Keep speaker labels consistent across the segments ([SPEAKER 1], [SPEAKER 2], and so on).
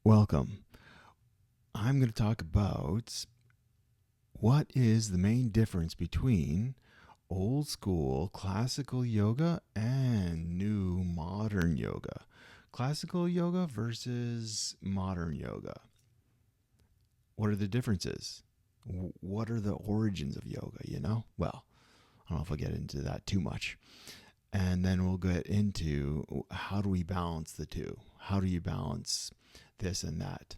[SPEAKER 1] Welcome. I'm going to talk about what is the main difference between old school classical yoga and new modern yoga. Classical yoga versus modern yoga. What are the differences? What are the origins of yoga, Well, I don't know if I'll get into that too much. And then we'll get into how do we balance the two? How do you balance this and that?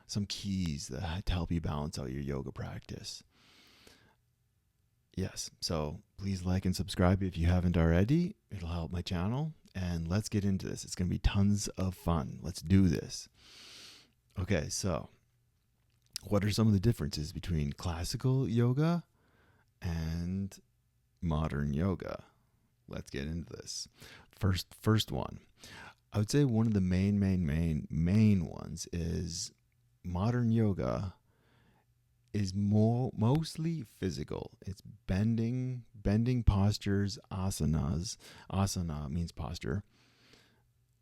[SPEAKER 1] Some keys that to help you balance out your yoga practice. Yes, so please like and subscribe if you haven't already. It'll help my channel. And let's get into this. It's going to be tons of fun. Let's do this. Okay, so what are some of the differences between classical yoga and modern yoga? Let's get into this. First one. I would say one of the main ones is modern yoga is mostly physical. It's bending postures, asanas. Asana means posture,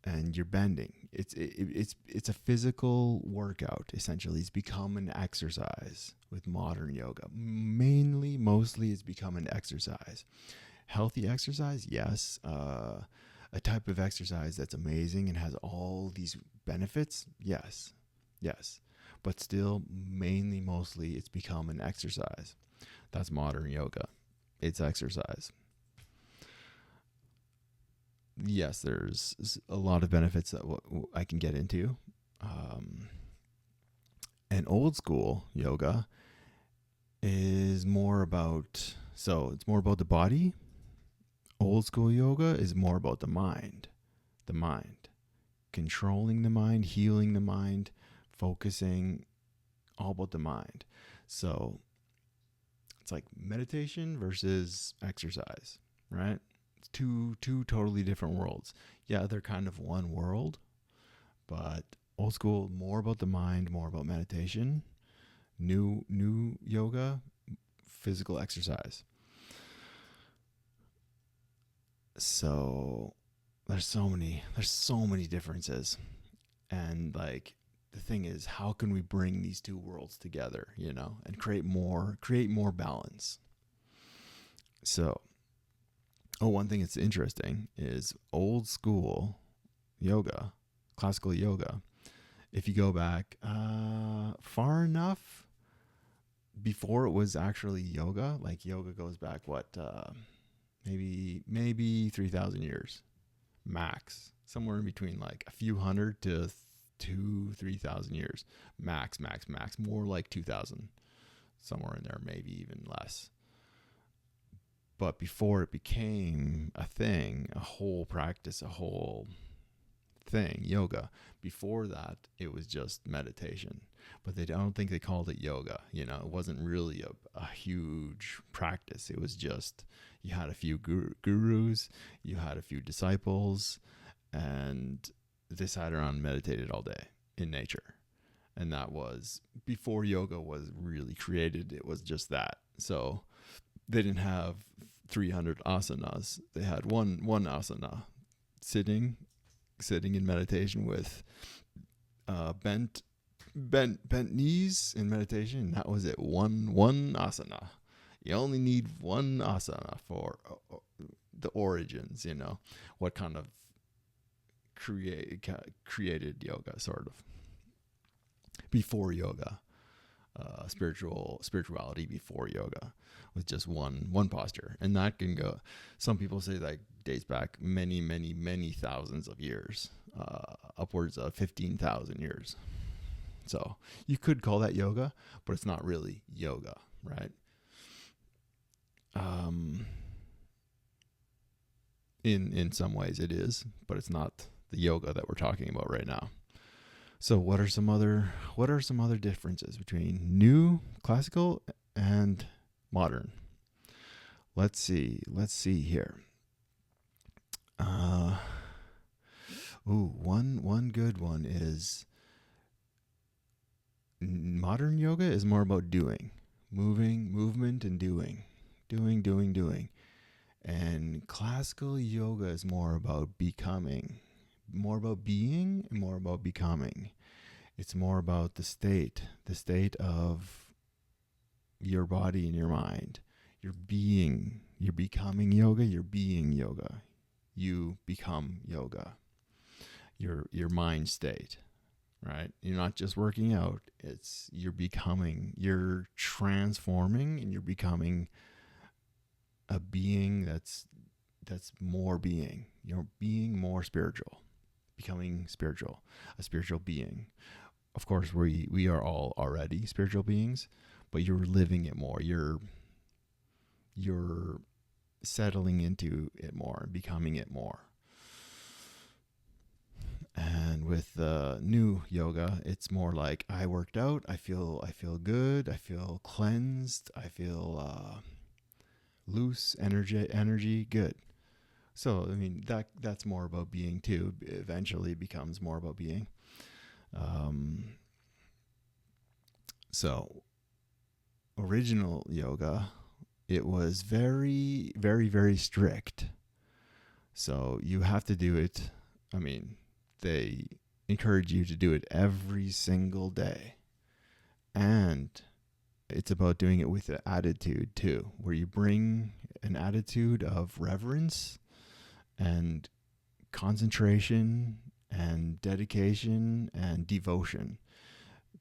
[SPEAKER 1] and you're bending. It's a physical workout essentially. It's become an exercise with modern yoga. Mostly, it's become an exercise. Healthy exercise, yes. A type of exercise that's amazing and has all these benefits, yes. But still, mostly, it's become an exercise. That's modern yoga. It's exercise. Yes, there's a lot of benefits that I can get into. And old school yoga is more about, it's more about the body. Old school yoga is more about the mind, controlling the mind, healing the mind, focusing, all about the mind. So it's like meditation versus exercise, right? It's two totally different worlds. Yeah, they're kind of one world, but old school, more about the mind, more about meditation. New yoga, physical exercise. So there's so many differences. And like the thing is, how can we bring these two worlds together, and create more balance? So, one thing that's interesting is old school yoga, classical yoga. If you go back far enough before it was actually yoga, like yoga goes back maybe 3,000 years max, somewhere in between like a few hundred to 3,000 years max, more like 2,000, somewhere in there, maybe even less. But before it became a thing, a whole practice, a whole thing, yoga, before that it was just meditation. But I don't think they called it yoga. It wasn't really a huge practice. It was just, you had a few gurus, you had a few disciples, and they sat around and meditated all day in nature. And that was before yoga was really created. It was just that. So they didn't have 300 asanas. They had one asana, sitting in meditation with bent knees in meditation. That was it. One asana. You only need one asana for the origins. What kind of created yoga, sort of before yoga. Spirituality before yoga was just one posture, and that can go. Some people say that dates back many thousands of years, upwards of 15,000 years. So you could call that yoga, but it's not really yoga, right? In some ways it is, but it's not the yoga that we're talking about right now. So what are some other differences between new classical and modern? Let's see here. One good one is modern yoga is more about doing, movement and doing. And classical yoga is more about becoming, more about being and more about becoming. It's more about the state of your body and your mind. You're becoming yoga, you're being yoga. You become yoga. Your mind state, right? You're not just working out, you're transforming, and you're becoming a being that's more being. You're being more spiritual, becoming spiritual, a spiritual being. Of course, we are all already spiritual beings, but you're living it more. You're settling into it more, becoming it more. And with the new yoga, it's more like I worked out, I feel good, I feel cleansed, I feel loose, energy good. So I mean that's more about being too. Eventually it becomes more about being. So original yoga, it was very, very, very strict. So you have to do it. I mean, they encourage you to do it every single day. And it's about doing it with an attitude too, where you bring an attitude of reverence and concentration and dedication and devotion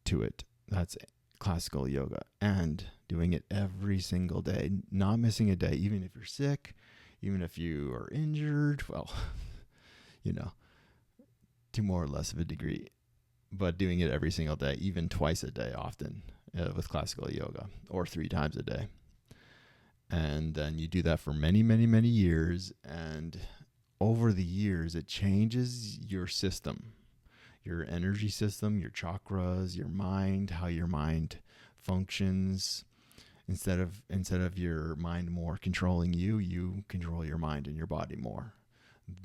[SPEAKER 1] to it. That's classical yoga. And doing it every single day, not missing a day, even if you're sick, even if you are injured, well, to more or less of a degree, but doing it every single day, even twice a day often with classical yoga, or 3 times a day. And then you do that for many, many, many years. And over the years, it changes your system, your energy system, your chakras, your mind, how your mind functions. Instead of your mind more controlling you, you control your mind and your body more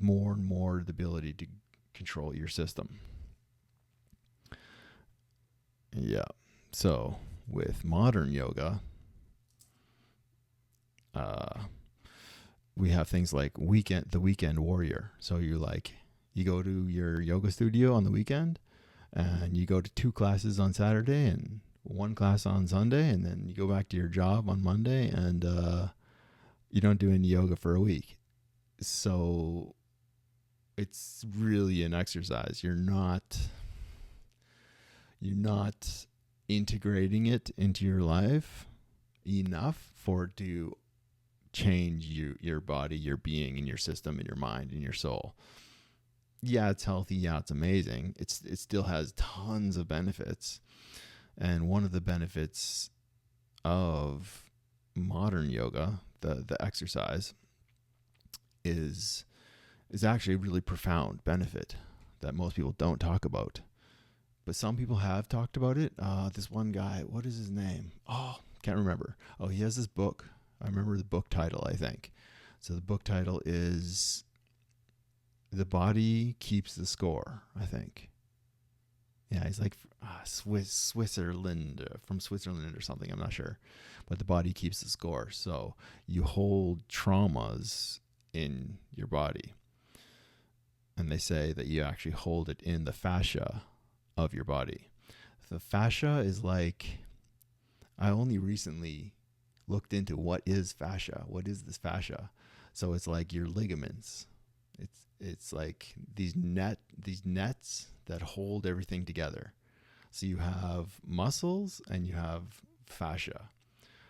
[SPEAKER 1] and more the ability to control your system. Yeah. So with modern yoga, we have things like the weekend warrior. So you go to your yoga studio on the weekend, and you go to 2 classes on Saturday and 1 class on Sunday, and then you go back to your job on Monday, and you don't do any yoga for a week. So it's really an exercise. You're not integrating it into your life enough for it to change your body, your being, and your system, and your mind, and your soul. Yeah, it's healthy. Yeah, it's amazing. It still has tons of benefits. And one of the benefits of modern yoga, the exercise, is actually a really profound benefit that most people don't talk about. But some people have talked about it. This one guy, what is his name? Oh, can't remember. Oh, he has this book. I remember the book title, I think. So the book title is The Body Keeps the Score, I think. Yeah, he's like Switzerland, from Switzerland or something. I'm not sure. But the body keeps the score. So you hold traumas in your body. And they say that you actually hold it in the fascia of your body. The fascia is like, I only recently looked into what is fascia. What is this fascia? So it's like your ligaments. It's like these nets that hold everything together. So you have muscles and you have fascia.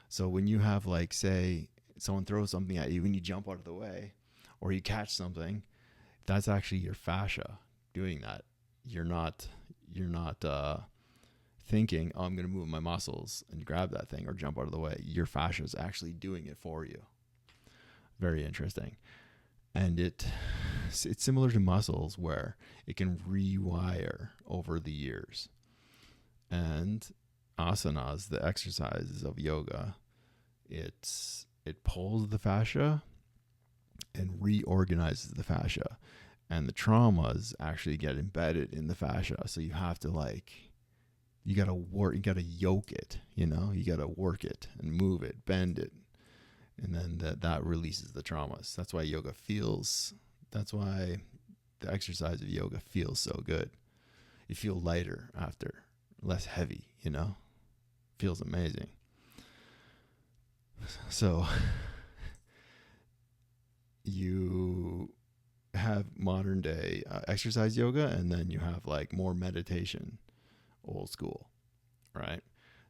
[SPEAKER 1] So when you have, like, say someone throws something at you and you jump out of the way, or you catch something, that's actually your fascia doing that. You're not thinking, oh, I'm going to move my muscles and grab that thing or jump out of the way. Your fascia is actually doing it for you. Very interesting. And it's similar to muscles, where it can rewire over the years. And asanas, the exercises of yoga, it pulls the fascia and reorganizes the fascia. And the traumas actually get embedded in the fascia. So you have to you got to yoke it, you got to work it and move it, bend it. And then that releases the traumas. That's why the exercise of yoga feels so good. You feel lighter after, less heavy, feels amazing. So you have modern day exercise yoga, and then you have like more meditation, old school, right?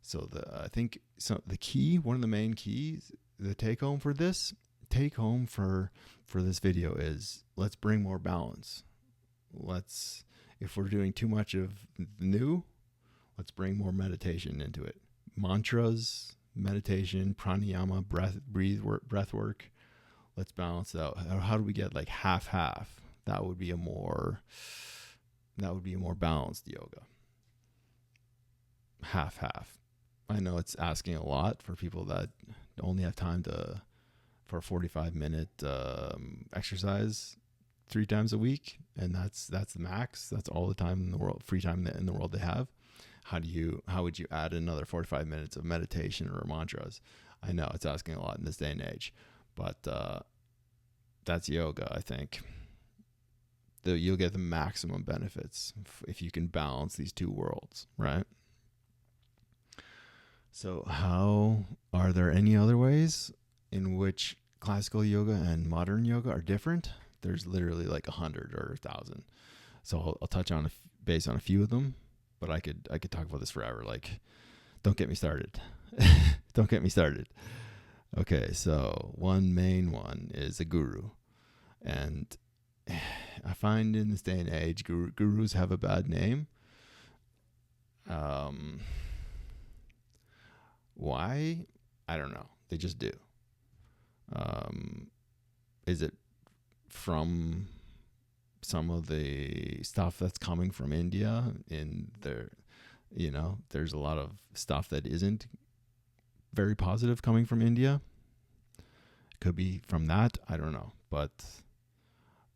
[SPEAKER 1] So I think the key, one of the main keys, the take home for this video is, let's bring more balance. If we're doing too much of new, let's bring more meditation into it. Mantras, meditation, pranayama, breath work. Let's balance it out. How do we get like half? That would be a more balanced yoga. Half. I know it's asking a lot for people that only have time for a 45-minute exercise 3 times a week, and that's the max. That's all the time in the world, free time in the world they have. How would you add another 45 minutes of meditation or mantras? I know it's asking a lot in this day and age, but that's yoga, I think. You'll get the maximum benefits if you can balance these two worlds, right? So are there any other ways in which classical yoga and modern yoga are different? There's literally like 100 or 1,000. So I'll touch on base on a few of them, but I could talk about this forever. Like, don't get me started. Don't get me started. Okay, so one main one is a guru. And I find in this day and age, gurus have a bad name. Why? I don't know. They just do. Is it from some of the stuff that's coming from India in there? There's a lot of stuff that isn't very positive coming from India. Could be from that. I don't know. But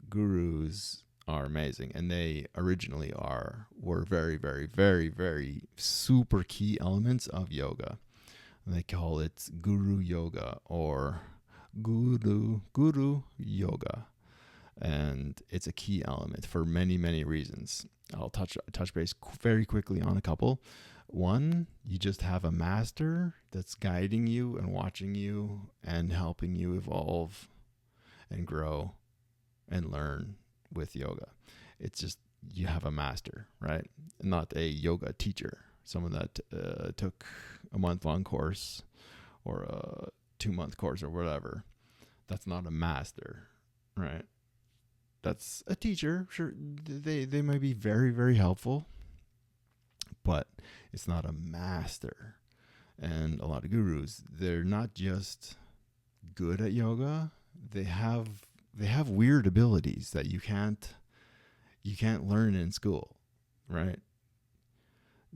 [SPEAKER 1] gurus are amazing, and they originally were very, very, very, very super key elements of yoga. And they call it guru yoga or guru yoga, and it's a key element for many, many reasons. I'll touch base very quickly on a couple. One, you just have a master that's guiding you and watching you and helping you evolve and grow and learn with yoga. It's just, you have a master, right? Not a yoga teacher, someone that took a month-long course or a 2-month course or whatever. That's not a master, right? That's a teacher. Sure, they might be very, very helpful, but it's not a master. And a lot of gurus, they're not just good at yoga. They have weird abilities that you can't learn in school, right?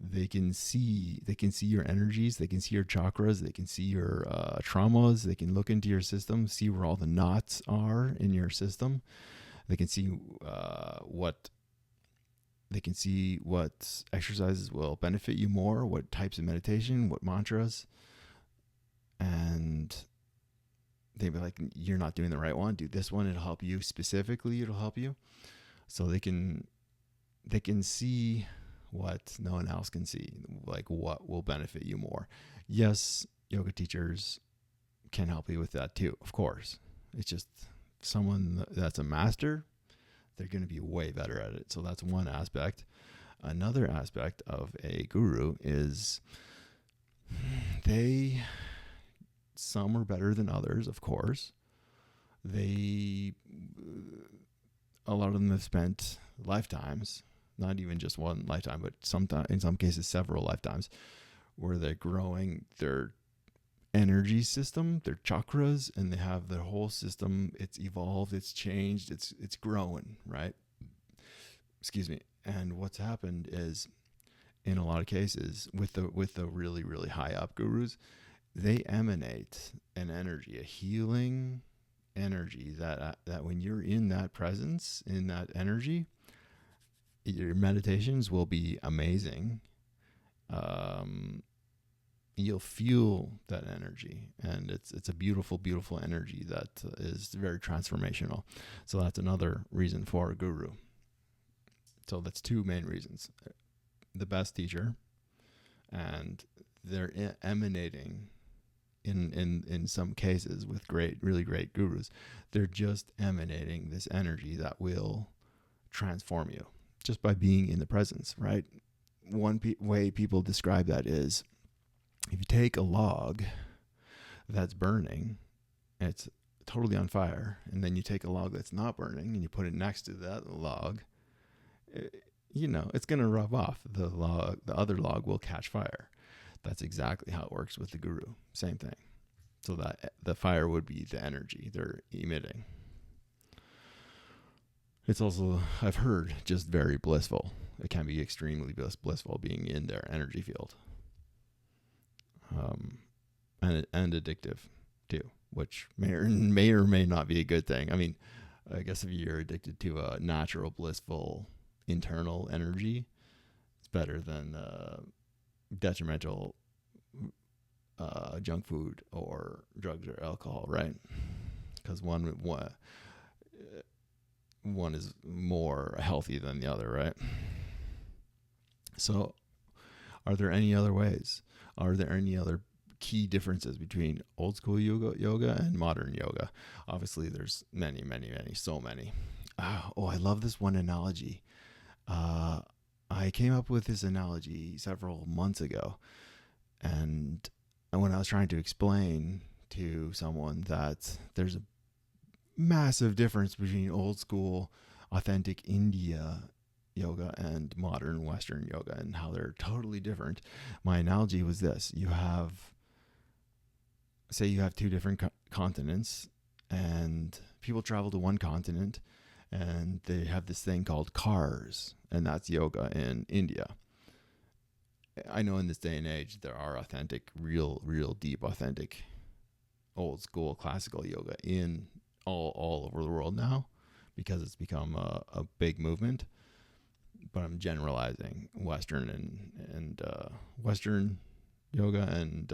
[SPEAKER 1] They can see your energies, they can see your chakras, they can see your traumas, they can look into your system, see where all the knots are in your system. They can see what exercises will benefit you more, what types of meditation, what mantras, and they'd be like, you're not doing the right one, do this one, it'll help you specifically, it'll help you. So they can see what no one else can see, like what will benefit you more. Yes, yoga teachers can help you with that too, of course. It's just someone that's a master, they're going to be way better at it. So that's one aspect. Another aspect of a guru is some are better than others, of course. A lot of them have spent lifetimes, not even just one lifetime, but in some cases several lifetimes, where they're growing their energy system, their chakras, and they have their whole system. It's evolved, it's changed, it's growing, right? Excuse me. And what's happened is, in a lot of cases, with the really, really high up gurus, they emanate an energy, a healing energy that when you're in that presence, in that energy, your meditations will be amazing. You'll feel that energy, and it's a beautiful, beautiful energy that is very transformational. So that's another reason for a guru So that's two main reasons. The best teacher, and they're emanating in some cases with really great gurus, they're just emanating this energy that will transform you just by being in the presence, right? One way people describe that is, if you take a log that's burning and it's totally on fire, and then you take a log that's not burning and you put it next to that log, it's going to rub off. The other log will catch fire. That's exactly how it works with the guru. Same thing. So that the fire would be the energy they're emitting. It's also, I've heard, just very blissful. It can be extremely blissful being in their energy field. And addictive too, which may or may not be a good thing. I mean, I guess if you're addicted to a natural, blissful, internal energy, it's better than detrimental junk food or drugs or alcohol, right? Because one is more healthy than the other, right? So, are there any other ways? Are there any other key differences between old school yoga and modern yoga? Obviously, there's many, so many. Oh, I love this one analogy. I came up with this analogy several months ago, and when I was trying to explain to someone that there's a massive difference between old school, authentic India yoga and modern Western yoga, and how they're totally different, my analogy was this. Say you have two different continents, and people travel to one continent, and they have this thing called cars, and that's yoga in India. I know in this day and age there are authentic, real deep, authentic, old school classical yoga in all over the world now, because it's become a big movement. But I'm generalizing Western and Western yoga and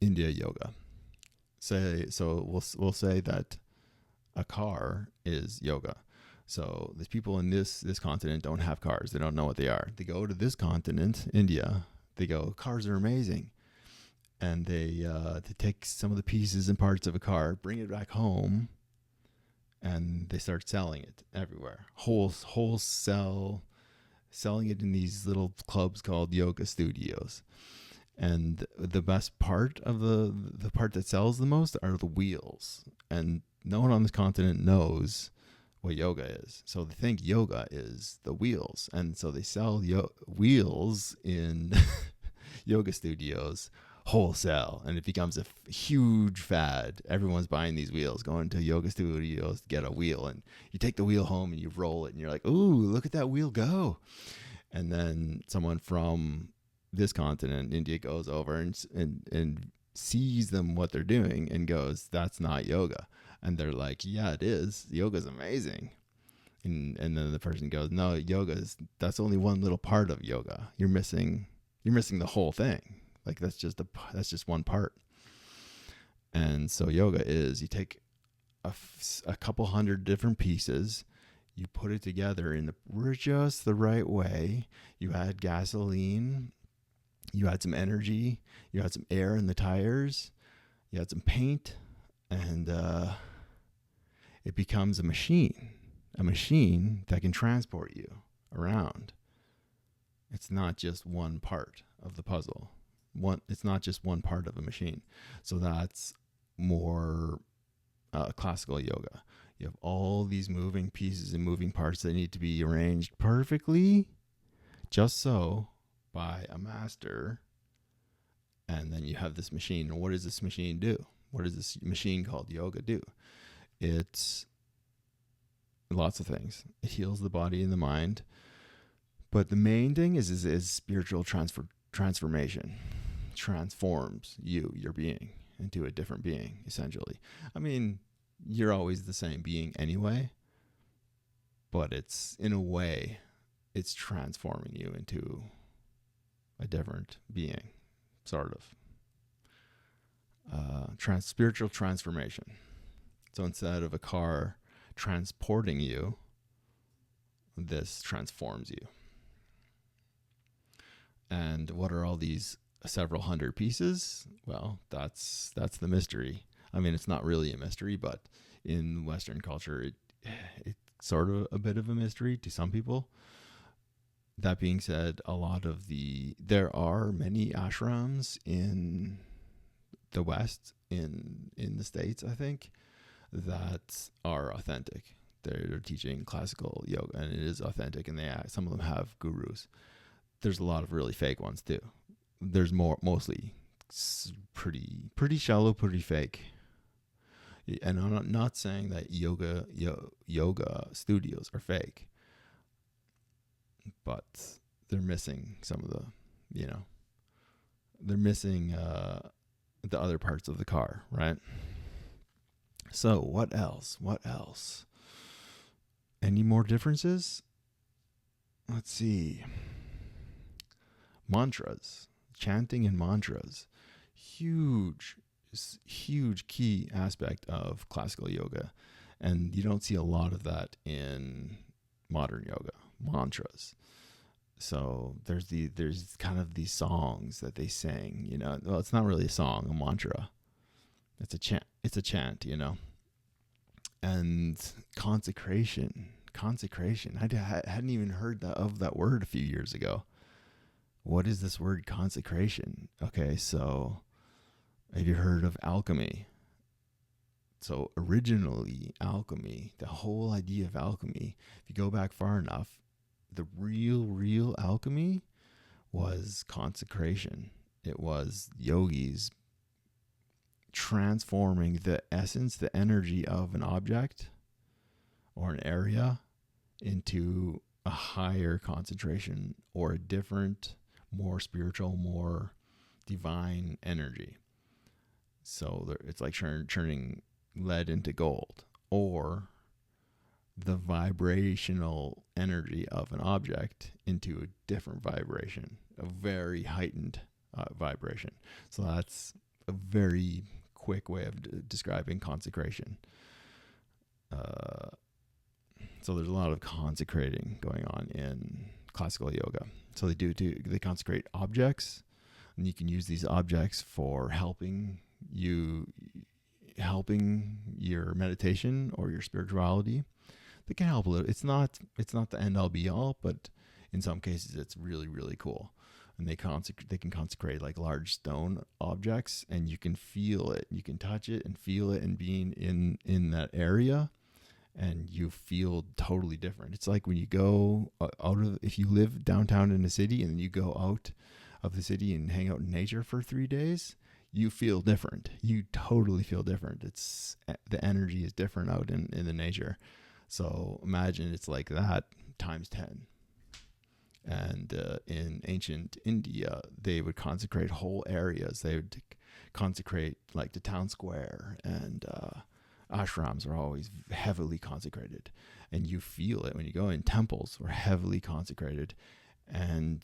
[SPEAKER 1] India yoga. We'll say that a car is yoga. So there's people in this continent don't have cars. They don't know what they are. They go to this continent, India. They go, cars are amazing, and they take some of the pieces and parts of a car, bring it back home, and they start selling it everywhere. Wholesale, selling it in these little clubs called yoga studios. And the best part of the part that sells the most are the wheels. And no one on this continent knows what yoga is. So they think yoga is the wheels. And so they sell wheels in yoga studios wholesale, and it becomes a huge fad. Everyone's buying these wheels, going to yoga studios to get a wheel, and you take the wheel home and you roll it, and you're like, ooh, look at that wheel go. And then someone from this continent, India, goes over and sees them what they're doing and goes, that's not yoga. And they're like, yeah, it is. Yoga's amazing. And then the person goes, no, that's only one little part of yoga. You're missing the whole thing. Like that's just one part. And so yoga is, you take a couple hundred different pieces, you put it together in just the right way. You add gasoline, you add some energy, you add some air in the tires, you add some paint, and it becomes a machine that can transport you around. It's not just one part of the puzzle. It's not just one part of a machine. So that's more classical yoga. You have all these moving pieces and moving parts that need to be arranged perfectly, just so, by a master. And then you have this machine. And what does this machine do? What does this machine called yoga do? It's lots of things. It heals the body and the mind. But the main thing is spiritual transformation. Transforms your being into a different being, essentially. I mean, you're always the same being anyway, but it's, in a way, it's transforming you into a different being, sort of. Spiritual transformation. So instead of a car transporting you, this transforms you. And what are all these several hundred pieces? Well, that's the mystery. I mean, it's not really a mystery, but in Western culture, it's sort of a bit of a mystery to some people. That being said, there are many ashrams in the West, in the States, I think, that are authentic. They're teaching classical yoga, and it is authentic, and some of them have gurus. There's a lot of really fake ones too. There's mostly pretty shallow, pretty fake. And I'm not saying that yoga studios are fake, but they're missing some of they're missing the other parts of the car, right? So what else? Any more differences? Let's see. Mantras, chanting and mantras, huge key aspect of classical yoga, and you don't see a lot of that in modern yoga. Mantras. So there's kind of these songs that they sing. Well, it's not really a song, a mantra. It's a chant. And consecration. I hadn't even heard of that word a few years ago. What is this word consecration? Okay, so have you heard of alchemy? So originally, alchemy, the whole idea of alchemy, if you go back far enough, the real alchemy was consecration. It was yogis transforming the essence, the energy of an object or an area into a higher concentration or a different, more spiritual, more divine energy. So it's like turning lead into gold, or the vibrational energy of an object into a different vibration, a very heightened vibration. So that's a very quick way of describing consecration. So there's a lot of consecrating going on in classical yoga. So they consecrate objects, and you can use these objects for helping your meditation or your spirituality. They can help a little. It's not the end all be all, but in some cases it's really, really cool. And they can consecrate like large stone objects, and you can feel it. You can touch it and feel it, and being in that area, and you feel totally different. It's like when you go if you live downtown in a city and you go out of the city and hang out in nature for 3 days, you feel different. You totally feel different. The energy is different out in the nature. So imagine it's like that times 10. And in ancient India, they would consecrate whole areas. They would consecrate like the town square, and ashrams are always heavily consecrated. And you feel it when you go in. Temples were heavily consecrated. And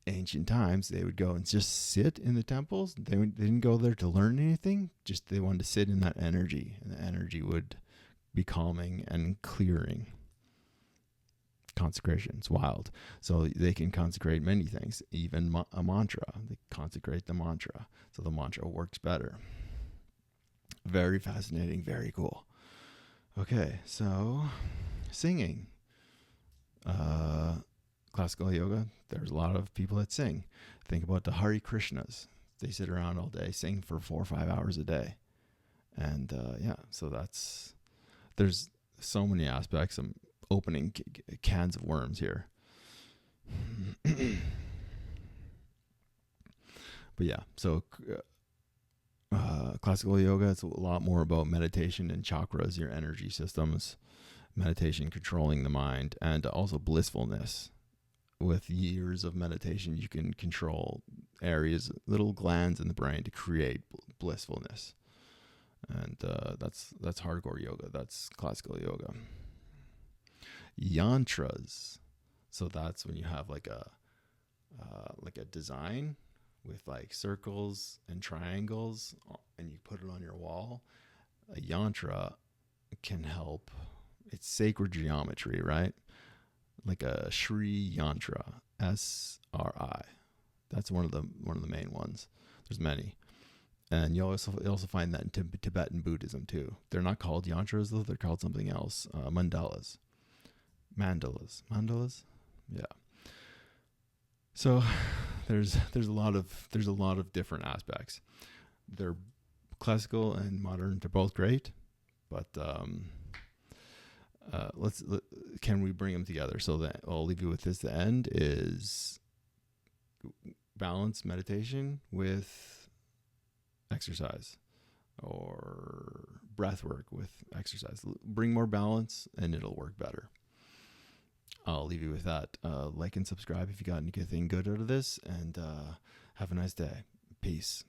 [SPEAKER 1] ancient times, they would go and just sit in the temples. They didn't go there to learn anything. Just they wanted to sit in that energy, and the energy would be calming and clearing. Consecration, it's wild. So they can consecrate many things, even a mantra. They consecrate the mantra, so the mantra works better. Very fascinating, very cool. Okay, so singing. Classical yoga, there's a lot of people that sing. Think about the Hare Krishnas. They sit around all day, sing for 4 or 5 hours a day. And so there's so many aspects. I'm opening cans of worms here. But yeah, so classical yoga, it's a lot more about meditation and chakras, your energy systems, meditation controlling the mind, and also blissfulness. With years of meditation, you can control areas, little glands in the brain to create blissfulness. And that's hardcore yoga. That's classical yoga. Yantras. So that's when you have like a design with like circles and triangles, and you put it on your wall. A yantra can help It's sacred geometry, right? Like a Sri Yantra, SRI. That's one of the main ones. There's many. And you also find that in Tibetan Buddhism too. They're not called yantras though; they're called something else. Mandalas. Yeah. So there's a lot of different aspects. They're classical and modern. They're both great, but can we bring them together? So that I'll leave you with this. The end is balance meditation with exercise, or breath work with exercise. Bring more balance and it'll work better. I'll leave you with that. Like and subscribe if you got anything good out of this, and have a nice day. Peace.